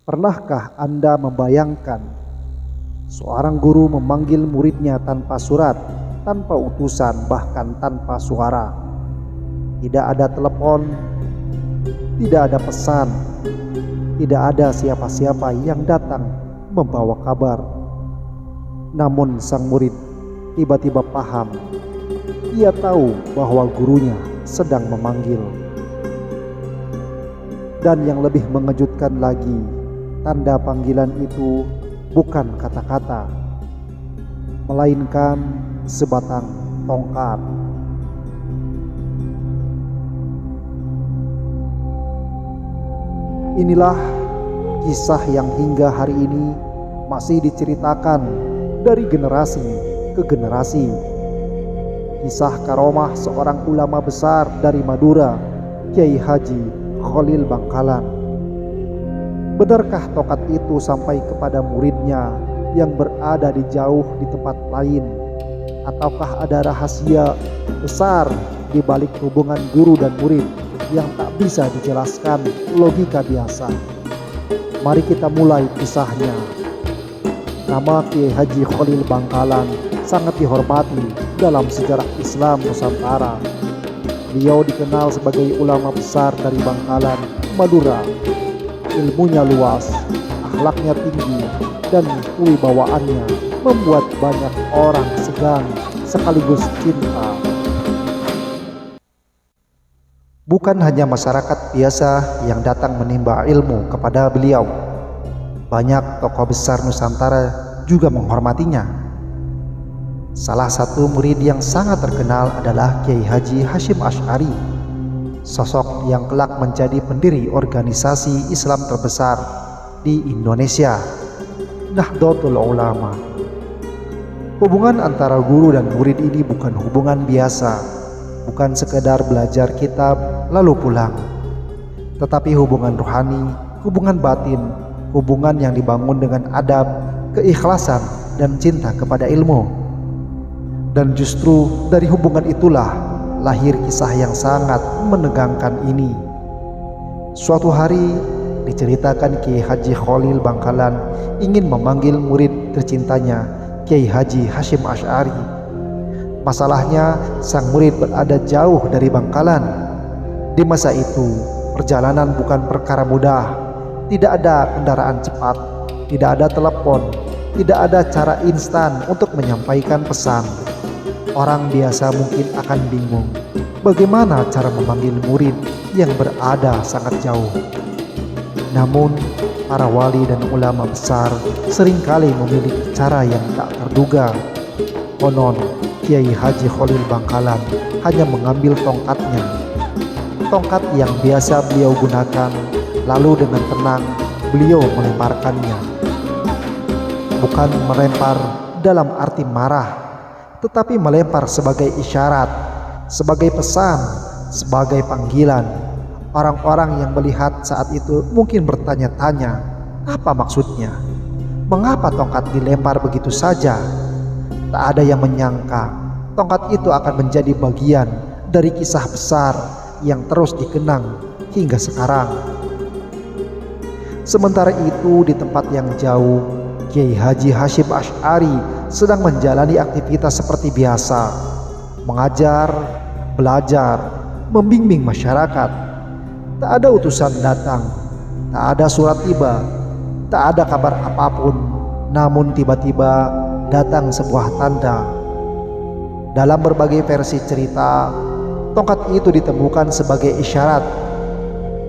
Pernahkah Anda membayangkan seorang guru memanggil muridnya tanpa surat, tanpa utusan, bahkan tanpa suara? Tidak ada telepon, tidak ada pesan, tidak ada siapa-siapa yang datang membawa kabar. Namun sang murid tiba-tiba paham. Ia tahu bahwa gurunya sedang memanggil. Dan yang lebih mengejutkan lagi, tanda panggilan itu bukan kata-kata, melainkan sebatang tongkat. Inilah kisah yang hingga hari ini masih diceritakan dari generasi ke generasi. Kisah karomah seorang ulama besar dari Madura, Kiai Haji Khalil Bangkalan. Benarkah tongkat itu sampai kepada muridnya yang berada di jauh di tempat lain? Ataukah ada rahasia besar di balik hubungan guru dan murid yang tak bisa dijelaskan logika biasa? Mari kita mulai kisahnya. Nama Kiai Haji Khalil Bangkalan sangat dihormati dalam sejarah Islam Nusantara. Beliau dikenal sebagai ulama besar dari Bangkalan, Madura. Ilmunya luas, akhlaknya tinggi, dan kewibawaannya membuat banyak orang segan sekaligus cinta. Bukan hanya masyarakat biasa yang datang menimba ilmu kepada beliau. Banyak tokoh besar Nusantara juga menghormatinya. Salah satu murid yang sangat terkenal adalah Kiai Haji Hasyim Asy'ari, sosok yang kelak menjadi pendiri organisasi Islam terbesar di Indonesia, Nahdlatul Ulama. Hubungan antara guru dan murid ini bukan hubungan biasa, bukan sekedar belajar kitab lalu pulang, tetapi hubungan rohani, hubungan batin, hubungan yang dibangun dengan adab, keikhlasan, dan cinta kepada ilmu. Dan justru dari hubungan itulah lahir kisah yang sangat menegangkan ini. Suatu hari diceritakan Kiai Haji Khalil Bangkalan ingin memanggil murid tercintanya, Kiai Haji Hasyim Asy'ari. Masalahnya sang murid berada jauh dari Bangkalan. Di masa itu perjalanan bukan perkara mudah. Tidak ada kendaraan cepat, tidak ada telepon, tidak ada cara instan untuk menyampaikan pesan. Orang biasa mungkin akan bingung bagaimana cara memanggil murid yang berada sangat jauh. Namun para wali dan ulama besar seringkali memiliki cara yang tak terduga. Konon Kiai Haji Khalil Bangkalan hanya mengambil tongkatnya, tongkat yang biasa beliau gunakan, lalu dengan tenang beliau melemparkannya. Bukan melempar dalam arti marah, tetapi melempar sebagai isyarat, sebagai pesan, sebagai panggilan. Orang-orang yang melihat saat itu mungkin bertanya-tanya, apa maksudnya? Mengapa tongkat dilempar begitu saja? Tak ada yang menyangka tongkat itu akan menjadi bagian dari kisah besar yang terus dikenang hingga sekarang. Sementara itu di tempat yang jauh, Kiai Haji Hasyim Asy'ari sedang menjalani aktivitas seperti biasa, mengajar, belajar, membimbing masyarakat. Tak ada utusan datang, tak ada surat tiba, tak ada kabar apapun. Namun tiba-tiba datang sebuah tanda. Dalam berbagai versi cerita, tongkat itu ditemukan sebagai isyarat.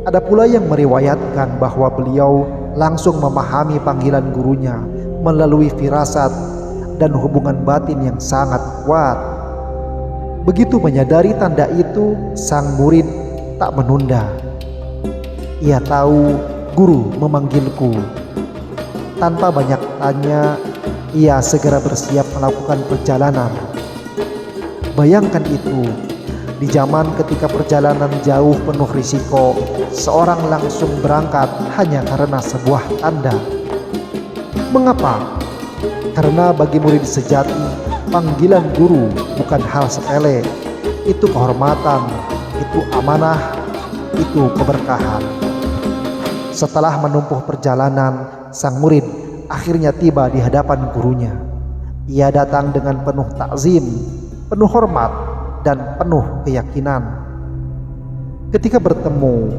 Ada pula yang meriwayatkan bahwa beliau langsung memahami panggilan gurunya melalui firasat dan hubungan batin yang sangat kuat. Begitu menyadari tanda itu, sang murid tak menunda. Ia tahu guru memanggilku. Tanpa banyak tanya, ia segera bersiap melakukan perjalanan. Bayangkan itu, di zaman ketika perjalanan jauh penuh risiko, seorang langsung berangkat hanya karena sebuah tanda. Mengapa? Karena bagi murid sejati, panggilan guru bukan hal sepele. Itu kehormatan, itu amanah, itu keberkahan. Setelah menempuh perjalanan, sang murid akhirnya tiba di hadapan gurunya. Ia datang dengan penuh takzim, penuh hormat, dan penuh keyakinan. Ketika bertemu,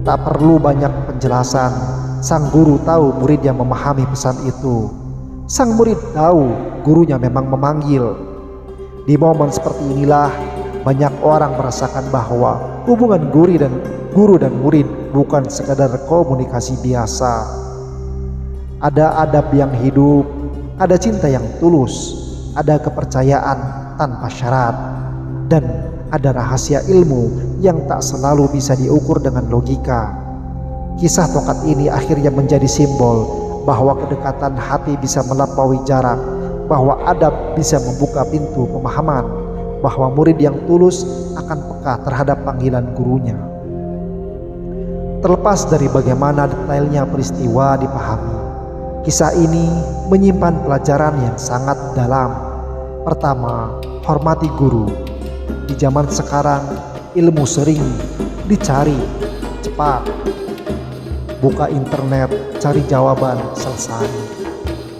tak perlu banyak penjelasan. Sang guru tahu muridnya memahami pesan itu. Sang murid tahu gurunya memang memanggil. Di momen seperti inilah banyak orang merasakan bahwa hubungan guru dan murid bukan sekadar komunikasi biasa. Ada adab yang hidup, ada cinta yang tulus, ada kepercayaan tanpa syarat, dan ada rahasia ilmu yang tak selalu bisa diukur dengan logika. Kisah tongkat ini akhirnya menjadi simbol bahwa kedekatan hati bisa melampaui jarak, bahwa adab bisa membuka pintu pemahaman, bahwa murid yang tulus akan peka terhadap panggilan gurunya. Terlepas dari bagaimana detailnya peristiwa dipahami, kisah ini menyimpan pelajaran yang sangat dalam. Pertama, hormati guru. Di zaman sekarang, ilmu sering dicari cepat. Buka internet, cari jawaban, selesai.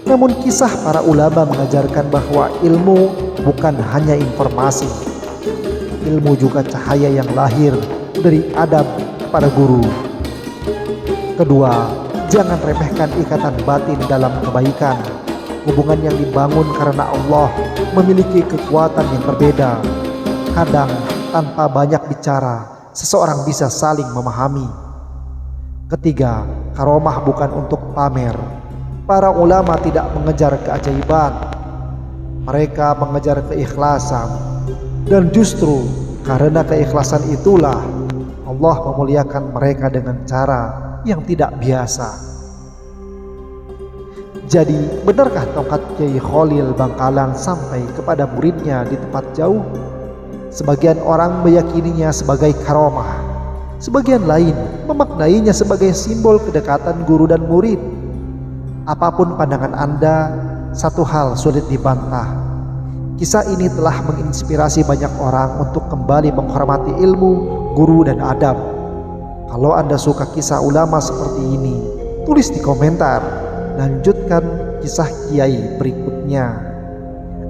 Namun kisah para ulama mengajarkan bahwa ilmu bukan hanya informasi. Ilmu juga cahaya yang lahir dari adab kepada guru. Kedua, jangan remehkan ikatan batin dalam kebaikan. Hubungan yang dibangun karena Allah memiliki kekuatan yang berbeda. Kadang tanpa banyak bicara, seseorang bisa saling memahami. Ketiga, karomah bukan untuk pamer. Para ulama tidak mengejar keajaiban. Mereka mengejar keikhlasan. Dan justru karena keikhlasan itulah Allah memuliakan mereka dengan cara yang tidak biasa. Jadi, benarkah tongkat Kiai Khalil Bangkalan sampai kepada muridnya di tempat jauh? Sebagian orang meyakininya sebagai karomah, sebagian lain memaknainya sebagai simbol kedekatan guru dan murid. Apapun pandangan Anda, satu hal sulit dibantah. Kisah ini telah menginspirasi banyak orang untuk kembali menghormati ilmu, guru, dan adab. Kalau Anda suka kisah ulama seperti ini, tulis di komentar. Lanjutkan kisah kiai berikutnya.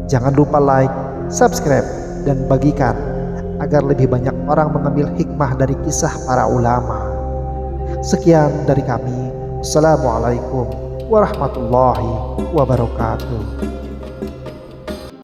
Jangan lupa like, subscribe, dan bagikan agar lebih banyak orang mengambil hikmah dari kisah para ulama. Sekian dari kami. Assalamualaikum warahmatullahi wabarakatuh.